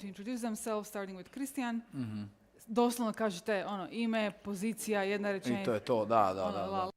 to introduce themselves, starting with Christian. Doslovno kažete ime, pozicija, jedna rečenica. I to je to, da.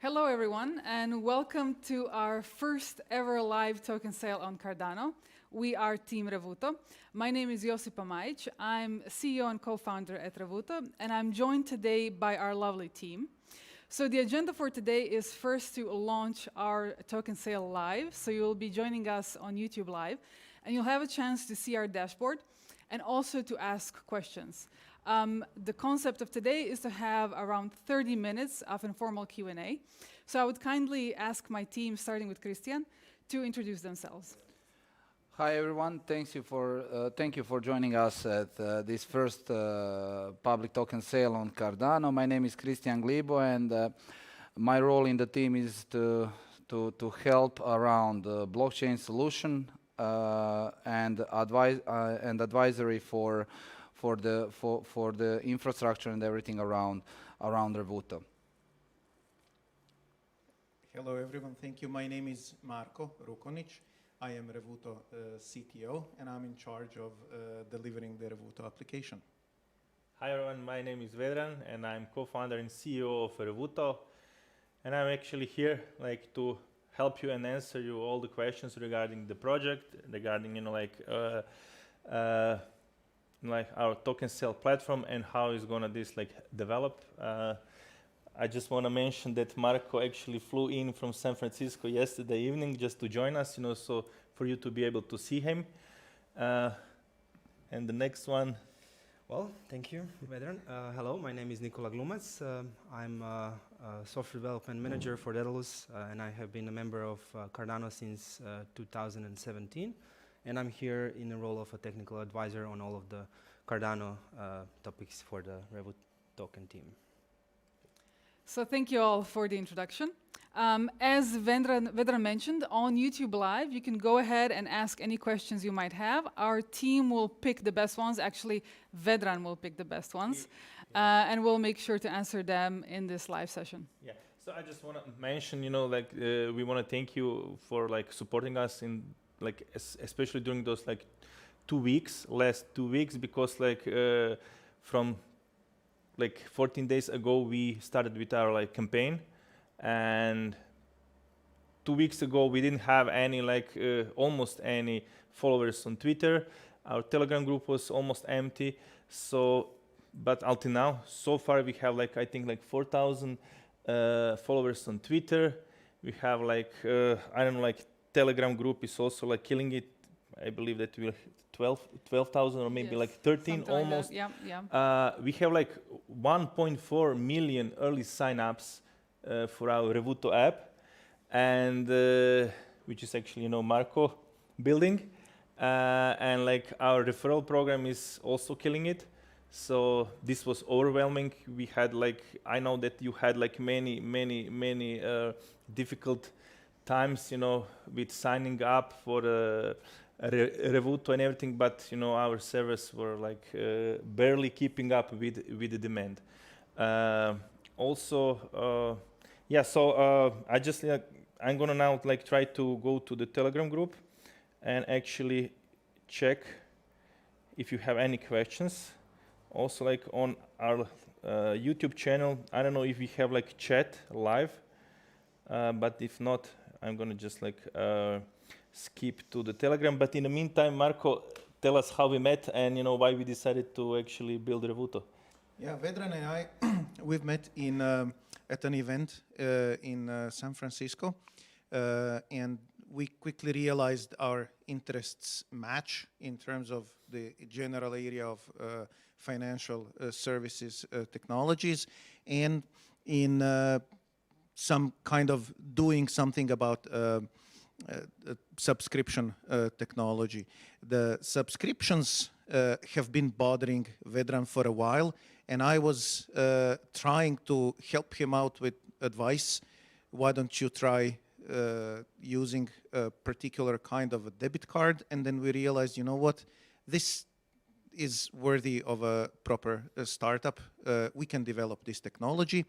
Hello, everyone, and welcome to our first ever live token sale on Cardano. We are Team Revuto. My name is Josipa Majic. I'm CEO and co-founder at Revuto, and I'm joined today by our lovely team. So the agenda for today is first to launch our token sale live. So you'll be joining us on YouTube Live, and you'll have a chance to see our dashboard and also to ask questions. The concept of today is to have around 30 minutes of informal Q&A. So I would kindly ask my team, starting with Christian, to introduce themselves. Hi everyone, thank you for joining us at this first public token sale on Cardano. My name is Christian Glibo, and my role in the team is to help around blockchain solution and advisory for the infrastructure and everything around Revuto. Hello everyone, thank you. My name is Marko Rukonic. I am Revuto CTO, and I'm in charge of delivering the Revuto application. Hi everyone, my name is Vedran, and I'm co-founder and CEO of Revuto. And I'm actually here to help you and answer you all the questions regarding the project, regarding our token sale platform and how is gonna this develop. I just want to mention that Marco actually flew in from San Francisco yesterday evening just to join us, so for you to be able to see him. And the next one. Well, thank you, Vedran. Hello, my name is Nikola Glumac. I'm a software development manager for Daedalus, and I have been a member of Cardano since 2017. And I'm here in the role of a technical advisor on all of the Cardano topics for the Revuto token team. So thank you all for the introduction. As Vedran mentioned, on YouTube Live, you can go ahead and ask any questions you might have. Our team will pick the best ones. Actually, Vedran will pick the best ones. And we'll make sure to answer them in this live session. Yeah, so I just want to mention, we want to thank you for supporting us in especially during those 2 weeks, last 2 weeks, because from 14 days ago we started with our campaign, and 2 weeks ago we didn't have any almost any followers on Twitter. Our Telegram group was almost empty. So but until now, so far we have I think 4,000 followers on Twitter. We have I don't know, Telegram group is also killing it. I believe that we'll 12,000 or maybe Yes, 13 something like almost. that. Yeah. We have 1.4 million early signups for our Revuto app, and which is actually Marco building, and our referral program is also killing it. So this was overwhelming. We had I know that you had many difficult times, with signing up for Revuto and everything, but our servers were barely keeping up with the demand. Also, yeah. So I just I'm gonna now try to go to the Telegram group and actually check if you have any questions. Also, on our YouTube channel, I don't know if we have chat live, but if not, I'm gonna just skip to the Telegram. But in the meantime, Marco, tell us how we met and why we decided to actually build Revuto. Yeah, Vedran and I, we've met at an event in San Francisco, and we quickly realized our interests match in terms of the general area of financial services technologies, and in some kind of doing something about subscription technology. The subscriptions have been bothering Vedran for a while, and I was trying to help him out with advice. Why don't you try using a particular kind of a debit card? And then we realized, you know what, this is worthy of a proper startup. We can develop this technology.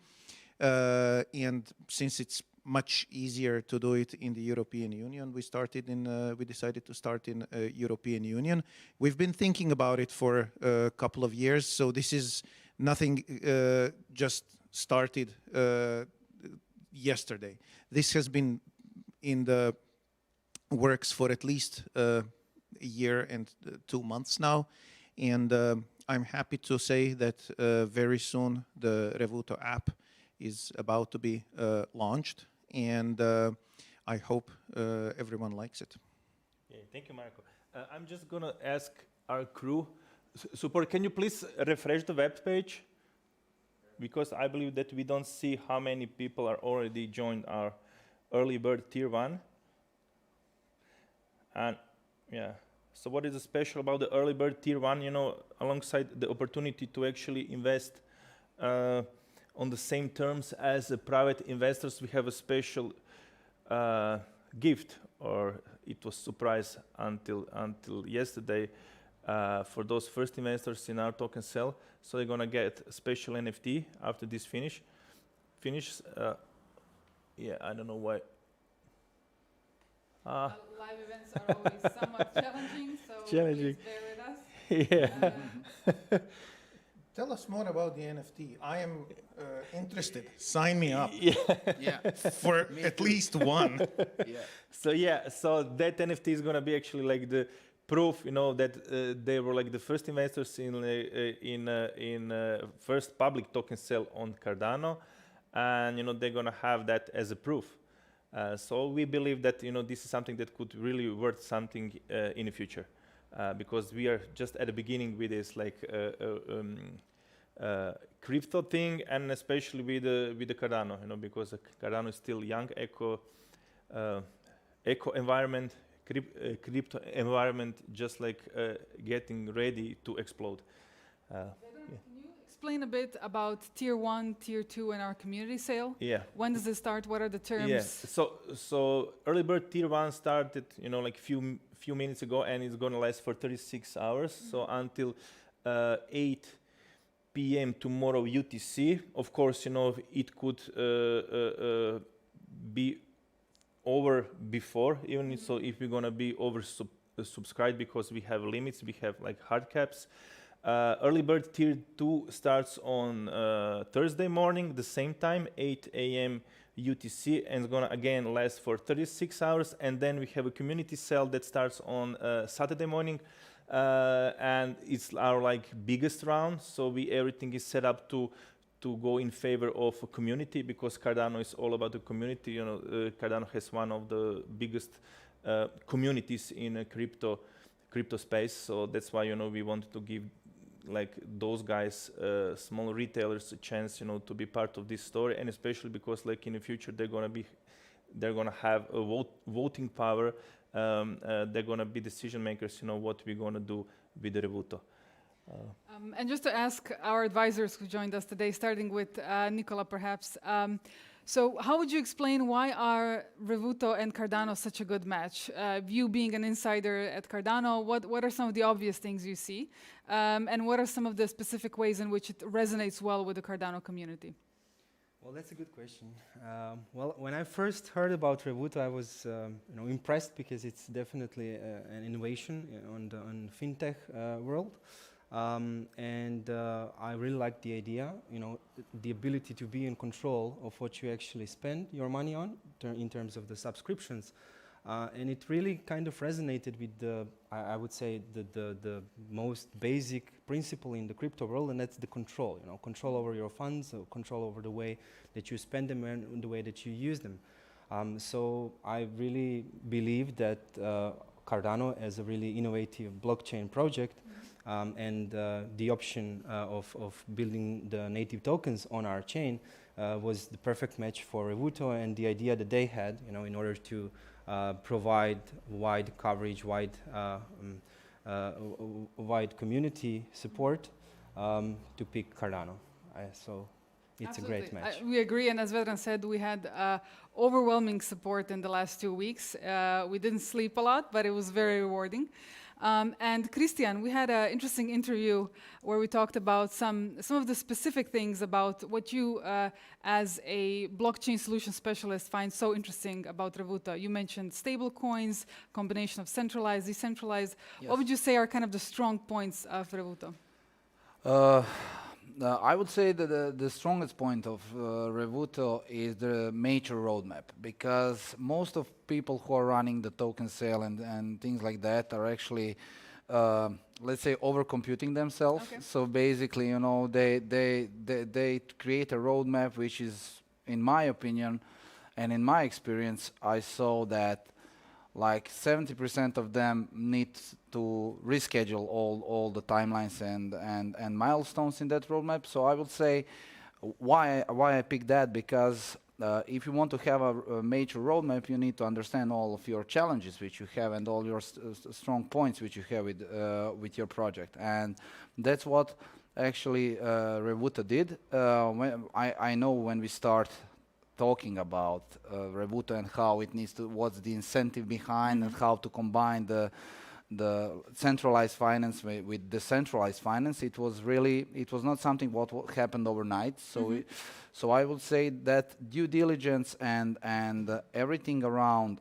And since it's much easier to do it in the European Union, we decided to start in European Union. We've been thinking about it for a couple of years, so this is nothing just started yesterday. This has been in the works for at least a year and 2 months now, and I'm happy to say that very soon the Revuto app is about to be launched, and I hope everyone likes it. Yeah, thank you, Marco. I'm just gonna ask our crew, support, can you please refresh the web page? Because I believe that we don't see how many people are already joined our early bird tier 1. And yeah, so what is special about the early bird tier 1, alongside the opportunity to actually invest on the same terms as private investors, we have a special gift, or it was surprise until yesterday, for those first investors in our token cell. So they're gonna get a special NFT after this finish. Yeah, I don't know why. Live events are always somewhat challenging, so Challenging. please bear with us. Yeah. Tell us more about the NFT. I am interested. Sign me up Yeah. for at least one. Yeah. So that NFT is gonna be actually like the proof, that they were like the first investors in first public token sale on Cardano, and they're gonna have that as a proof. So we believe that this is something that could really worth something in the future, because we are just at the beginning with this like crypto thing, and especially with the Cardano, because Cardano is still young eco environment, crypto environment, just like getting ready to explode. Can you explain a bit about Tier 1, Tier 2 and our community sale? Yeah. When does it start? What are the terms? Yeah. So early bird tier 1 started, like few minutes ago, and it's gonna last for 36 hours. So until 8 p.m. tomorrow UTC. Of course, it could be over before, even so if we're gonna be subscribed, because we have limits, we have like hard caps. Early bird tier 2 starts on Thursday morning, the same time, 8 a.m. UTC, and it's gonna again last for 36 hours. And then we have a community sale that starts on Saturday morning, and it's our like biggest round. So everything is set up to go in favor of a community, because Cardano is all about the community. Cardano has one of the biggest communities in a crypto space. So that's why we wanted to give like those guys, small retailers, a chance to be part of this story, and especially because like in the future they're gonna have a voting power. They're gonna be decision makers. What we're gonna do with the Revuto. And just to ask our advisors who joined us today, starting with Nicola, perhaps. So how would you explain why are Revuto and Cardano such a good match? You being an insider at Cardano, what are some of the obvious things you see? And what are some of the specific ways in which it resonates well with the Cardano community? Well, that's a good question. Well, when I first heard about Revuto, I was impressed, because it's definitely an innovation on fintech world. And I really like the idea, the ability to be in control of what you actually spend your money on in terms of the subscriptions. And it really kind of resonated with I would say, the most basic principle in the crypto world, and that's the control, control over your funds, control over the way that you spend them and the way that you use them. So I really believe that Cardano, as a really innovative blockchain project, and the option of building the native tokens on our chain was the perfect match for Revuto, and the idea that they had, in order to provide wide coverage, wide community support, to pick Cardano. So it's Absolutely. a great match. We agree, and as Vedran said, we had overwhelming support in the last 2 weeks. We didn't sleep a lot, but it was very rewarding. And Christian, we had an interesting interview where we talked about some of the specific things about what you, as a blockchain solution specialist, find so interesting about Revuto. You mentioned stable coins, combination of centralized, decentralized. Yes. What would you say are kind of the strong points of Revuto? I would say that the strongest point of Revuto is the major roadmap, because most of people who are running the token sale and things like that are actually, let's say, overcomputing themselves. Okay. So basically, they create a roadmap which is, in my opinion, and in my experience, I saw that like 70% of them need to reschedule all the timelines and milestones in that roadmap. So I would say why I picked that, because if you want to have a major roadmap, you need to understand all of your challenges which you have and all your strong points which you have with your project. And that's what actually Revuto did. I know when we start talking about Revuto and how it needs to, what's the incentive behind, and how to combine the centralized finance with decentralized finance, it was not something what happened overnight. So I would say that due diligence and everything around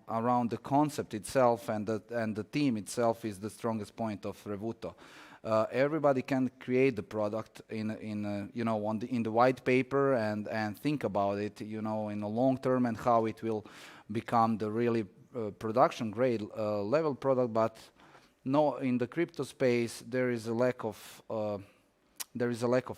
the concept itself and the team itself is the strongest point of Revuto. Everybody can create the product in the white paper and think about it, in the long term, and how it will become the really production grade level product. But no, in the crypto space there is a lack of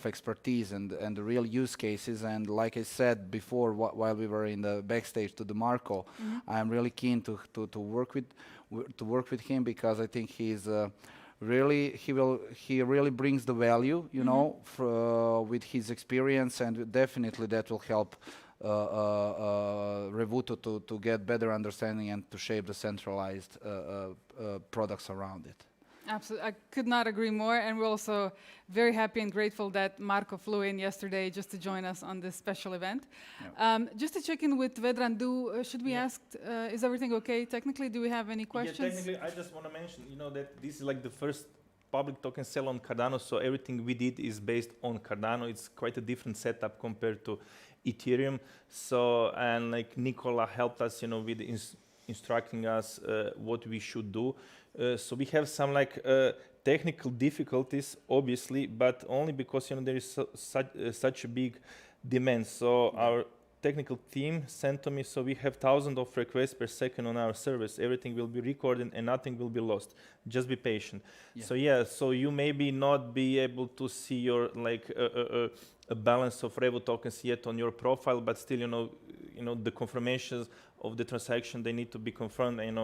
expertise and the real use cases. And like I said before, while we were in the backstage to the Marco, I'm really keen to work with him, because I think he really brings the value, with his experience, and definitely that will help Revuto to get better understanding and to shape the centralized products around it. Absolutely, I could not agree more, and we're also very happy and grateful that Marco flew in yesterday just to join us on this special event. Just to check in with Vedran, should we ask, is everything okay technically? Do we have any questions? Yeah, technically, I just want to mention, that this is like the first public token sale on Cardano, so everything we did is based on Cardano. It's quite a different setup compared to Ethereum. So, and like Nicola helped us, with instructing us what we should do. So we have some technical difficulties, obviously, but only because there is such a big demand. So our technical team sent to me, so we have thousands of requests per second on our service. Everything will be recorded and nothing will be lost. Just be patient. So you maybe not be able to see your a balance of REVU tokens yet on your profile, but still the confirmations of the transaction, they need to be confirmed, and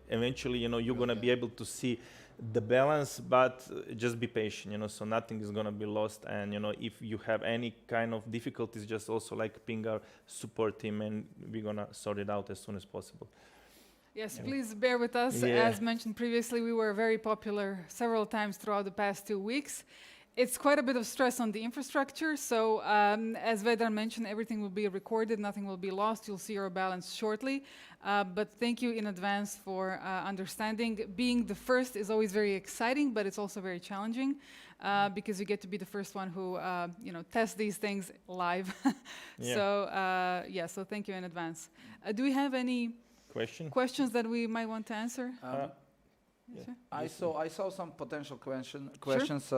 eventually you're going to be able to see the balance, but just be patient, so nothing is going to be lost. And if you have any kind of difficulties, just also ping our support team, and we're going to sort it out as soon as possible. Yes, please bear with us. As mentioned previously, we were very popular several times throughout the past 2 weeks. It's quite a bit of stress on the infrastructure. So as Vedran mentioned, everything will be recorded, nothing will be lost. You'll see your balance shortly. But thank you in advance for understanding. Being the first is always very exciting, but it's also very challenging because you get to be the first one who tests these things live. So thank you in advance. Do we have any questions that we might want to answer? I saw some potential questions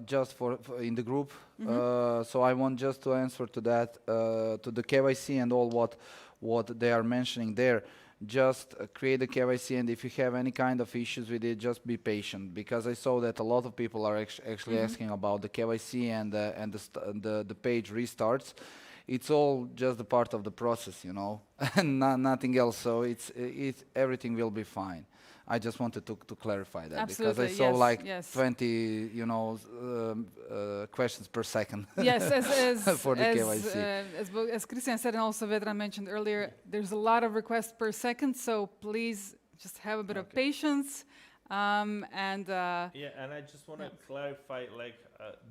just for in the group. So I want just to answer to that, to the KYC and all what they are mentioning there. Just create the KYC, and if you have any kind of issues with it, just be patient, because I saw that a lot of people are actually asking about the KYC and the page restarts. It's all just a part of the process, and nothing else. So everything will be fine. I just wanted to clarify that. Absolutely, because I saw 20 questions per second. Yes, for the KYC. As Christian said, and also Vedran mentioned earlier, there's a lot of requests per second, so please just have a bit of patience. And I just want to clarify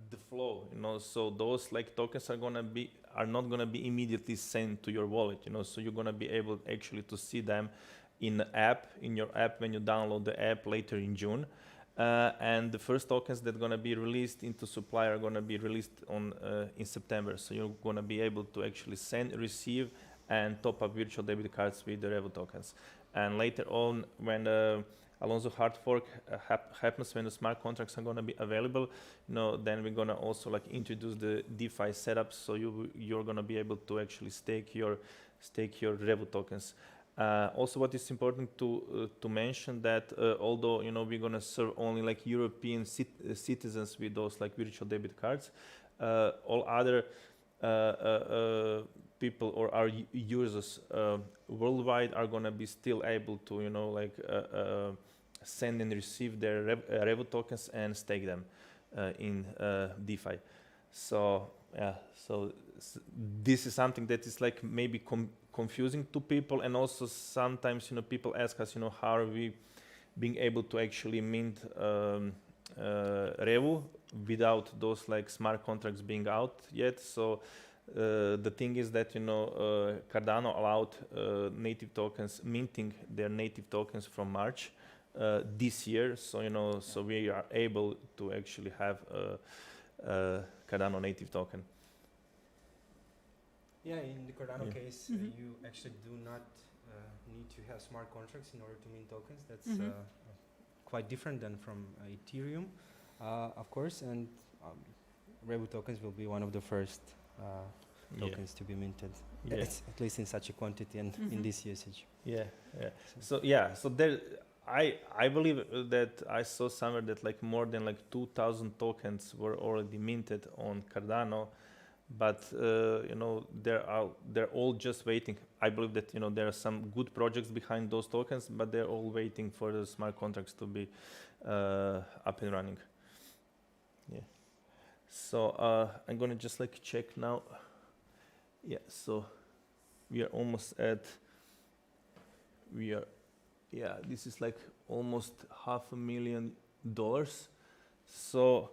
the flow, so those tokens are not gonna be immediately sent to your wallet, so you're gonna be able actually to see them in your app when you download the app later in June. And the first tokens that are going to be released into supply are going to be released in September. So you're going to be able to actually send, receive, and top up virtual debit cards with the REVU tokens. And later on, when Alonso hard fork happens, when the smart contracts are going to be available, then we're going to also introduce the DeFi setup. So you're going to be able to actually stake your REVU tokens. Also, what is important to mention that although we're going to serve only European citizens with those virtual debit cards, all other people or our users worldwide are going to be still able to send and receive their REVU tokens and stake them in DeFi. So this is something that is maybe confusing to people, and also sometimes people ask us how are we being able to actually mint REVU without those smart contracts being out yet. So the thing is that Cardano allowed native tokens minting their native tokens from March, this year. So so we are able to actually have a Cardano native token. Yeah, in the Cardano Yeah. case, you actually do not need to have smart contracts in order to mint tokens. That's quite different than from Ethereum, of course, and REVU tokens will be one of the first tokens to be minted, Yeah. at least in such a quantity and in this usage. Yeah, yeah. So there, I believe that I saw somewhere that like more than like 2,000 tokens were already minted on Cardano, but they're all just waiting. I believe that there are some good projects behind those tokens, but they're all waiting for the smart contracts to be up and running. Yeah. So I'm gonna just like check now. Yeah. So we are almost at. This is like almost $500,000. So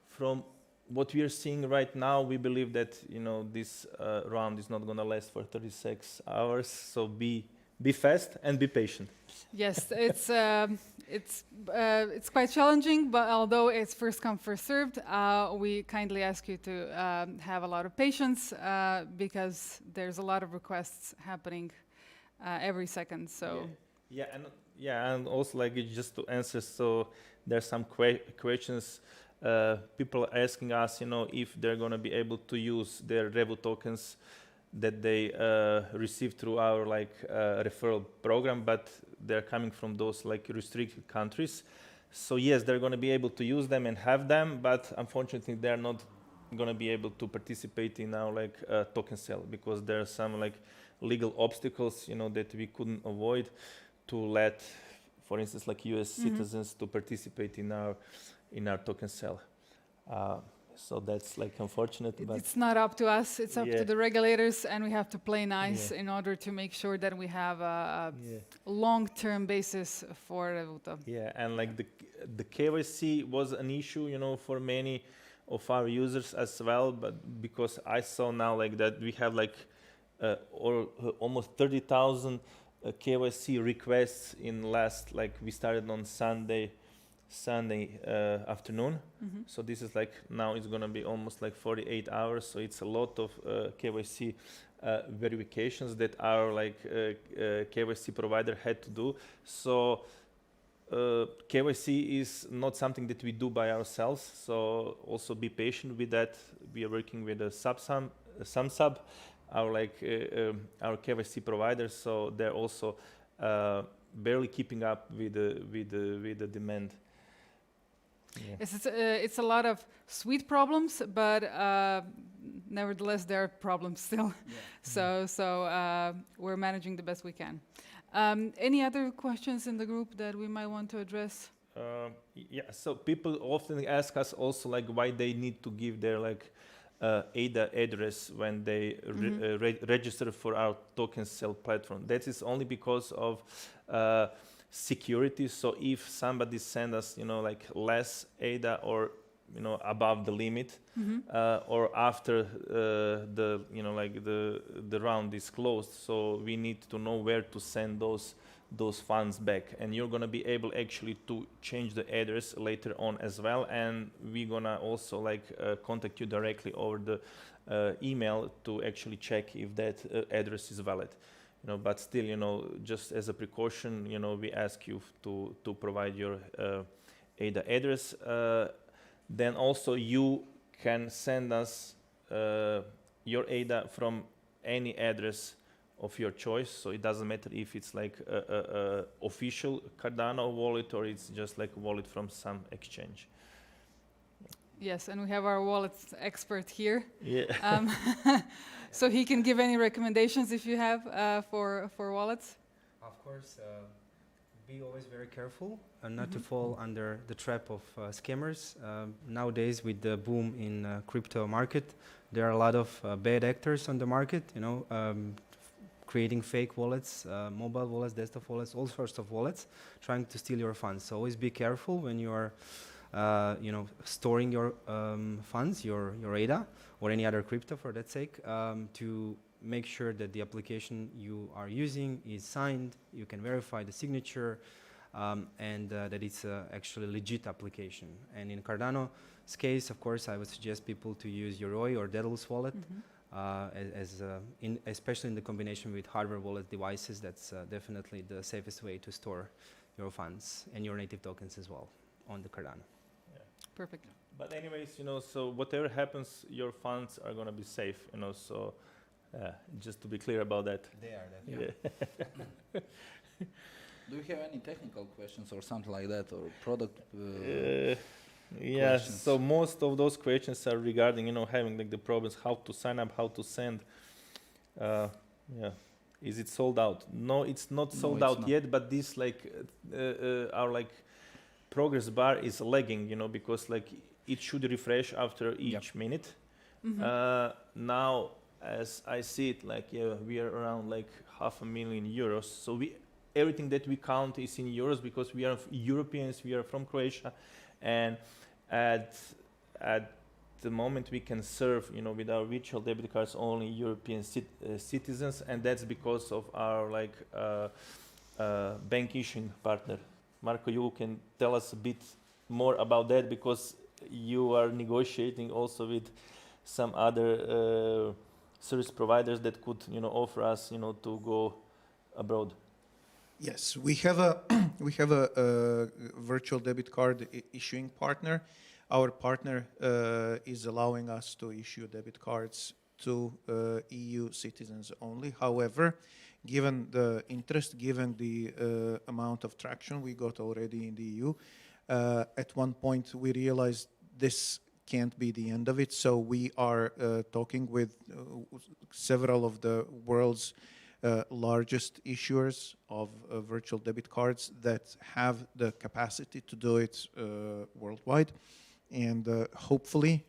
from what we are seeing right now, we believe that this round is not going to last for 36 hours. So be fast and be patient. Yes, it's quite challenging, but although it's first come first served, we kindly ask you to have a lot of patience because there's a lot of requests happening every second. So and also like just to answer, so there's some questions. People are asking us, if they're going to be able to use their REVU tokens that they received through our referral program, but they're coming from those like restricted countries. So yes, they're going to be able to use them and have them, but unfortunately they're not going to be able to participate in our token sale because there are some legal obstacles that we couldn't avoid to let, for instance, US citizens to participate in our token sale. So that's unfortunate, but it's not up to us, it's up to the regulators, and we have to play nice in order to make sure that we have a long-term basis for Revuto. Yeah, and the KYC was an issue, for many of our users as well, but because I saw now that we have almost 30,000 KYC requests in last, we started on Sunday afternoon. So this is now it's going to be almost 48 hours. So it's a lot of KYC verifications that our KYC provider had to do. So KYC is not something that we do by ourselves. So also be patient with that. We are working with a SumSub, our KYC provider. So they're also barely keeping up with the demand. Yeah. Yes, it's a lot of sweet problems, but nevertheless there are problems still. So we're managing the best we can. Any other questions in the group that we might want to address? So people often ask us also why they need to give their ADA address when they register for our token sale platform. That is only because of security. So if somebody send us less ADA or above the limit or after the round is closed, so we need to know where to send those funds back, and you're going to be able actually to change the address later on as well, and we're going to also contact you directly over the email to actually check if that address is valid. But still, just as a precaution, we ask you to provide your ADA address. Then also you can send us your ADA from any address of your choice. So it doesn't matter if it's a official Cardano wallet or it's just a wallet from some exchange. Yes, and we have our wallet expert here. Yeah. So he can give any recommendations if you have for wallets. Of course, be always very careful and not to fall under the trap of scammers. Nowadays, with the boom in crypto market, there are a lot of bad actors on the market. Creating fake wallets, mobile wallets, desktop wallets, all sorts of wallets, trying to steal your funds. So always be careful when you are, storing your funds, your ADA or any other crypto for that sake, to make sure that the application you are using is signed. You can verify the signature. and that it's actually a legit application. And in Cardano's case, of course, I would suggest people to use Yoroi or Daedalus wallet, especially in the combination with hardware wallet devices. That's definitely the safest way to store your funds and your native tokens as well on the Cardano. Perfect. But anyways, so whatever happens, your funds are gonna be safe, so just to be clear about that. They are Yeah. Do you have any technical questions or something like that, or product? Yeah, questions? so most of those questions are regarding, having like the problems, how to sign up, how to send. Is it sold out? No, it's not No, sold it's out not. yet, but this our like progress bar is lagging, because like it should refresh after each minute. Now, as I see it, like we are around like €500,000. So everything that we count is in euros because we are Europeans, we are from Croatia, and at the moment we can serve, with our virtual debit cards only European citizens, and that's because of our like bank issuing partner. Marko, you can tell us a bit more about that because you are negotiating also with some other service providers that could, offer us, to go abroad. Yes, we have a virtual debit card issuing partner. Our partner is allowing us to issue debit cards to EU citizens only. However, given the interest, given the amount of traction we got already in the EU, at one point we realized this can't be the end of it. So we are talking with several of the world's largest issuers of virtual debit cards that have the capacity to do it worldwide. And hopefully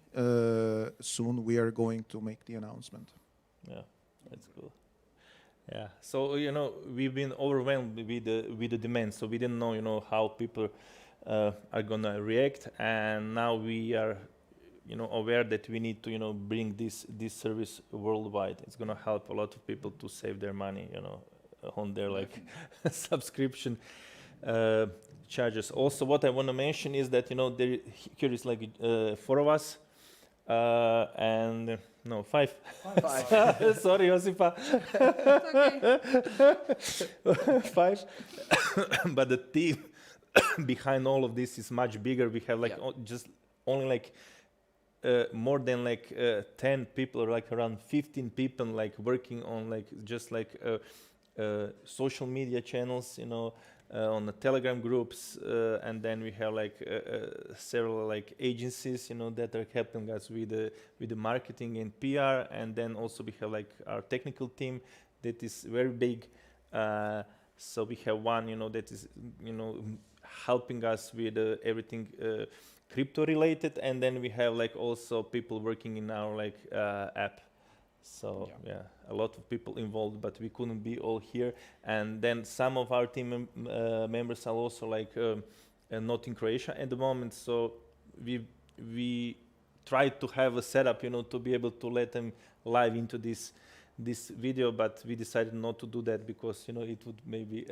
soon we are going to make the announcement. Yeah, that's cool. Yeah, so we've been overwhelmed with the demand, so we didn't know how people are gonna react, and now we are aware that we need to bring this service worldwide. It's gonna help a lot of people to save their money on their like subscription charges. Also, what I want to mention is that here is like 4 of us, and no 5. Sorry, Josipa. Okay. 5. But the team behind all of this is much bigger. We have like just only like more than like 10 people, or like around 15 people, like working on like just like social media channels, on the Telegram groups, and then we have like several like agencies, that are helping us with the marketing and PR, and then also we have like our technical team that is very big. So we have one, that is, helping us with everything crypto related, and then we have like also people working in our like app. So yeah, a lot of people involved, but we couldn't be all here. And then some of our team members are also like not in Croatia at the moment. So we tried to have a setup, to be able to let them live into this video, but we decided not to do that because it would maybe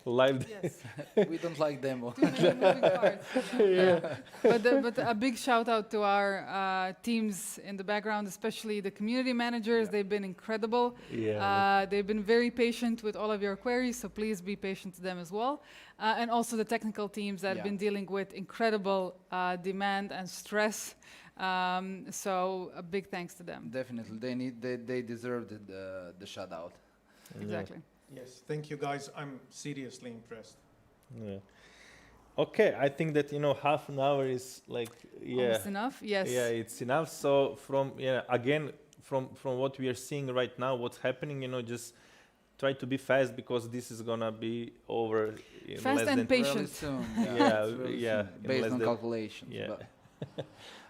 live. Yes. We don't like demo. Too many moving parts. Yeah. But a big shout out to our teams in the background, especially the community managers. They've been incredible. Yeah. They've been very patient with all of your queries, so please be patient to them as well. And also the technical teams that have been dealing with incredible demand and stress. So a big thanks to them. Definitely, they deserved the shout out. Exactly. Yes, thank you guys. I'm seriously impressed. Yeah. Okay, I think that half an hour is like Almost enough. Yes. Yeah, it's enough. So from what we are seeing right now, what's happening, just try to be fast because this is gonna be over in Fast less and than patient. Soon. Yeah, it's really yeah, soon, in based less on than- calculations. Yeah. But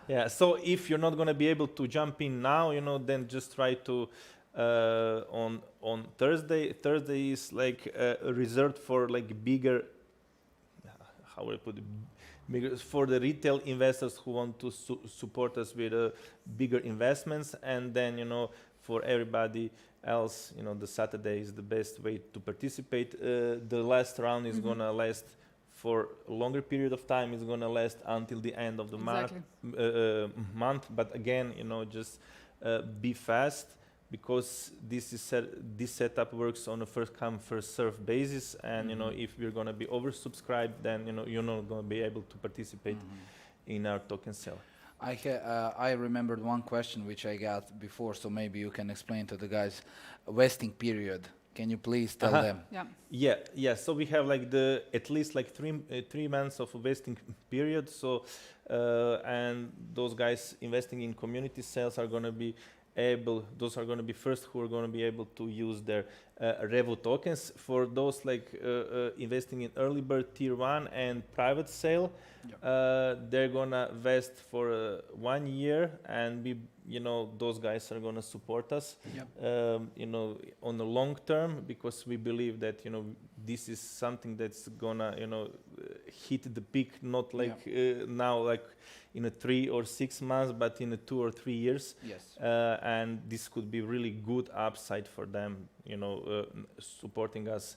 Yeah, so if you're not going to be able to jump in now, then just try to on Thursday. Thursday is like reserved for like bigger, how would I put it, bigger, for the retail investors who want to support us with bigger investments, and then for everybody else, the Saturday is the best way to participate. The last round is gonna last for a longer period of time. It's gonna last until the end of the Exactly. month. But again, just be fast, because this setup works on a first come first serve basis, and if we're gonna be oversubscribed, then you're not gonna be able to participate in our token sale. I remembered one question which I got before, so maybe you can explain to the guys. Vesting period. Can you please tell them? Yeah. So we have at least 3 months of vesting period. So and those guys investing in community sales are going to be able. Those are going to be first who are going to be able to use their REVU tokens. For those investing in early bird tier 1 and private sale, they're gonna vest for 1 year, and those guys are gonna support us, on the long term, because we believe that this is something that's gonna hit the peak, not now in a 3 or 6 months, but in a 2 or 3 years. Yes. And this could be really good upside for them, supporting us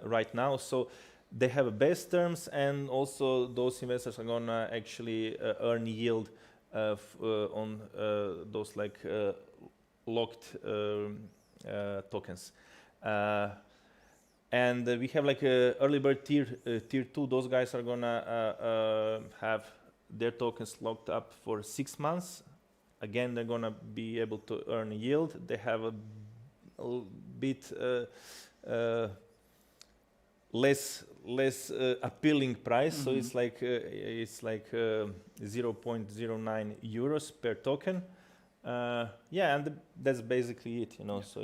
right now. So they have a best terms, and also those investors are gonna actually earn yield on those locked tokens. And we have early bird tier 2. Those guys are gonna have their tokens locked up for 6 months. Again, they're gonna be able to earn yield. They have a bit less appealing price, so it's 0.09 euros per token. And that's basically it. So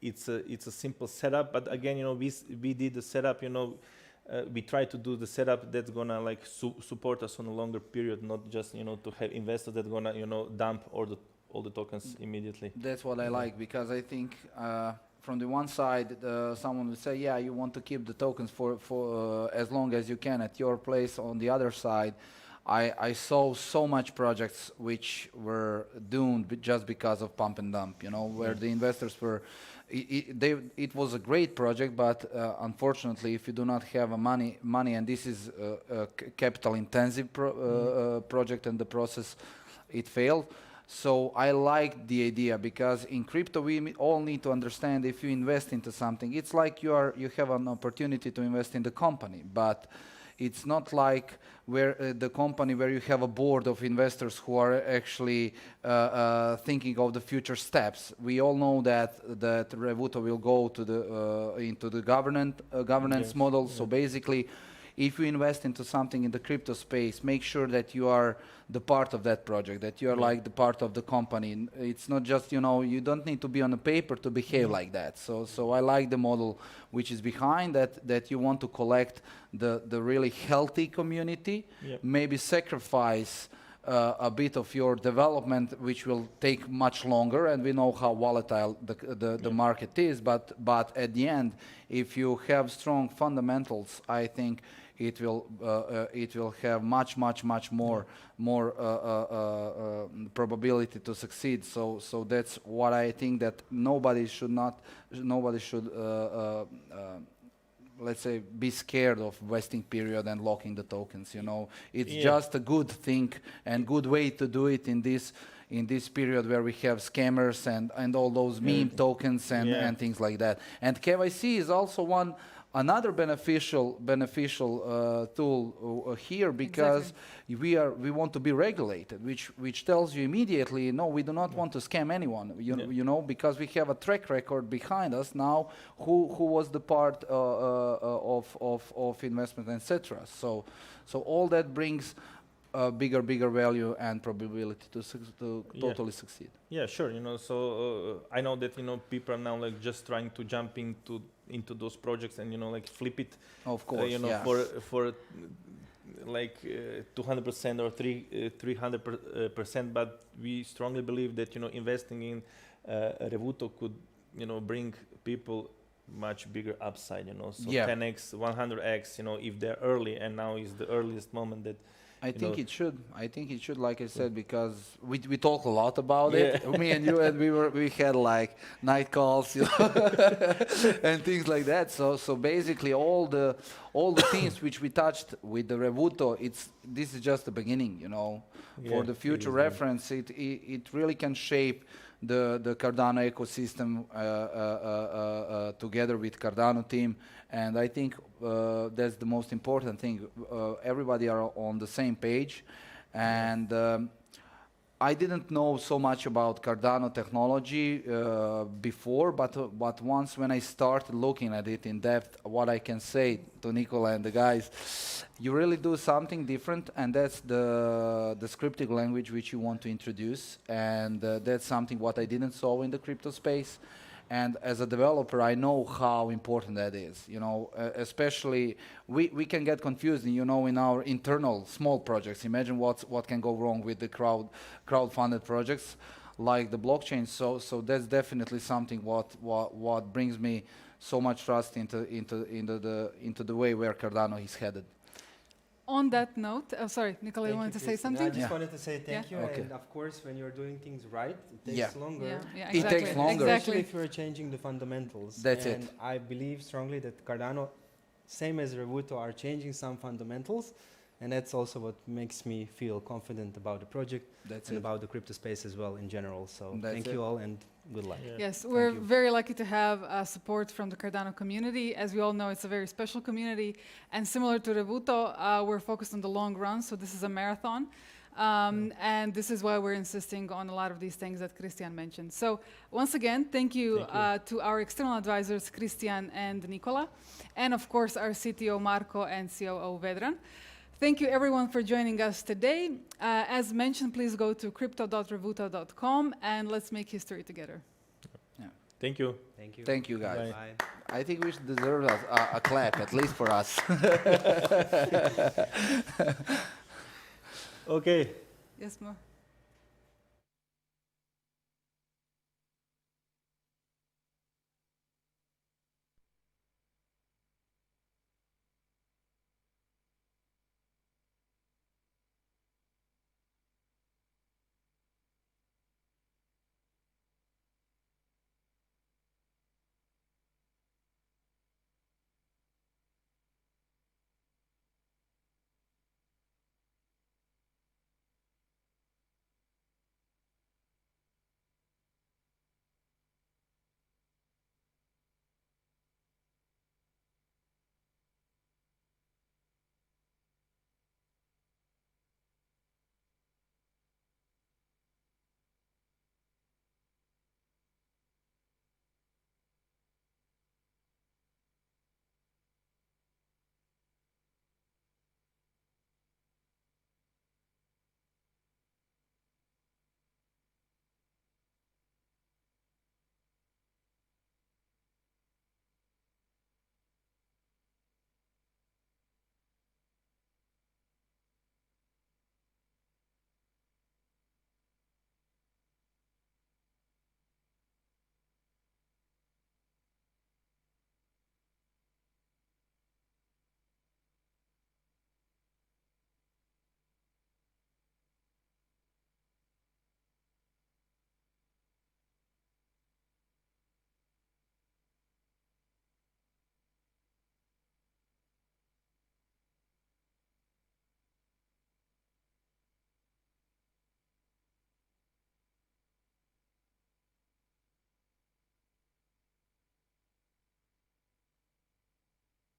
it's a simple setup. But again, we did the setup. We try to do the setup that's gonna support us on a longer period, not just to have investors that gonna dump all the tokens immediately. That's what I like, because I think from the one side, someone will say, yeah, you want to keep the tokens for as long as you can at your place. On the other side, I saw so much projects which were doomed just because of pump and dump, where the investors were, it was a great project, but unfortunately, if you do not have money, and this is a capital intensive project, and the process, it failed. So I like the idea, because in crypto we all need to understand, if you invest into something, it's like you have an opportunity to invest in the company, but it's not like where the company where you have a board of investors who are actually thinking of the future steps. We all know that Revuto will go to into the governance model. So basically, if you invest into something in the crypto space, make sure that you are the part of that project, that you are the part of the company. It's not just, you don't need to be on the paper to behave like that. So I like the model which is behind that you want to collect the really healthy community, maybe sacrifice a bit of your development, which will take much longer, and we know how volatile the market is, but at the end, if you have strong fundamentals, I think it will have much more probability to succeed. So that's what I think, that nobody should let's say, be scared of vesting period and locking the tokens. It's just a good thing and good way to do it in this period where we have scammers and all those meme tokens and things like that. And KYC is also another beneficial tool here, because we want to be regulated, which tells you immediately, no, we do not want to scam anyone, because we have a track record behind us now, who was the part of investment, etc. So all that brings bigger value and probability to totally succeed. Yeah, sure. So I know that people are now just trying to jump into those projects and flip it. Of course, for 200% or 300%. But we strongly believe that investing in Revuto could bring people much bigger upside. So 10x, 100x. If they're early, and now is the earliest moment that I think know. it should. I think it should, like I said, because we talk a lot about it. Me and you, and we had like night calls, you know, and things like that. So basically, all the things which we touched with the Revuto, this is just the beginning, you know. For Yeah, the it future is, yeah. reference, it really can shape the Cardano ecosystem together with Cardano team. And I think that's the most important thing. Everybody are on the same page. And I didn't know so much about Cardano technology before, but once when I started looking at it in depth, what I can say to Nicola and the guys, you really do something different, and that's the scripting language which you want to introduce, and that's something what I didn't saw in the crypto space. And as a developer, I know how important that is. You know, especially we can get confused, you know, in our internal small projects. Imagine what can go wrong with the crowd-funded projects like the blockchain. So that's definitely something what brings me so much trust into the way where Cardano is headed. On that note, sorry, Nicola, you wanted to say Christian. something? I just Yeah. wanted to say thank Yeah. you. Okay. And of course, when you're doing things right, it takes Yeah. longer. Yeah, It exactly. takes longer. Especially Exactly. if you're changing the fundamentals. That's it. And I believe strongly that Cardano, same as Revuto, are changing some fundamentals. And that's also what makes me feel confident about the project That's and it. about the crypto space as well in general. So That's thank it. you all and good luck. Yeah. Yes, we're you. very lucky to have support from the Cardano community. As we all know, it's a very special community. And similar to Revuto, we're focused on the long run, so this is a marathon. And this is why we're insisting on a lot of these things that Christian mentioned. So once again, thank you, to our external advisors, Christian and Nicola, and of course our CTO Marco and COO Vedran. Thank you everyone for joining us today. As mentioned, please go to crypto.revuto.com and let's make history together. Thank you. Thank you. Thank you, guys. Bye. Bye. I think we should deserve a clap, at least for us. Okay. Yes, Mo?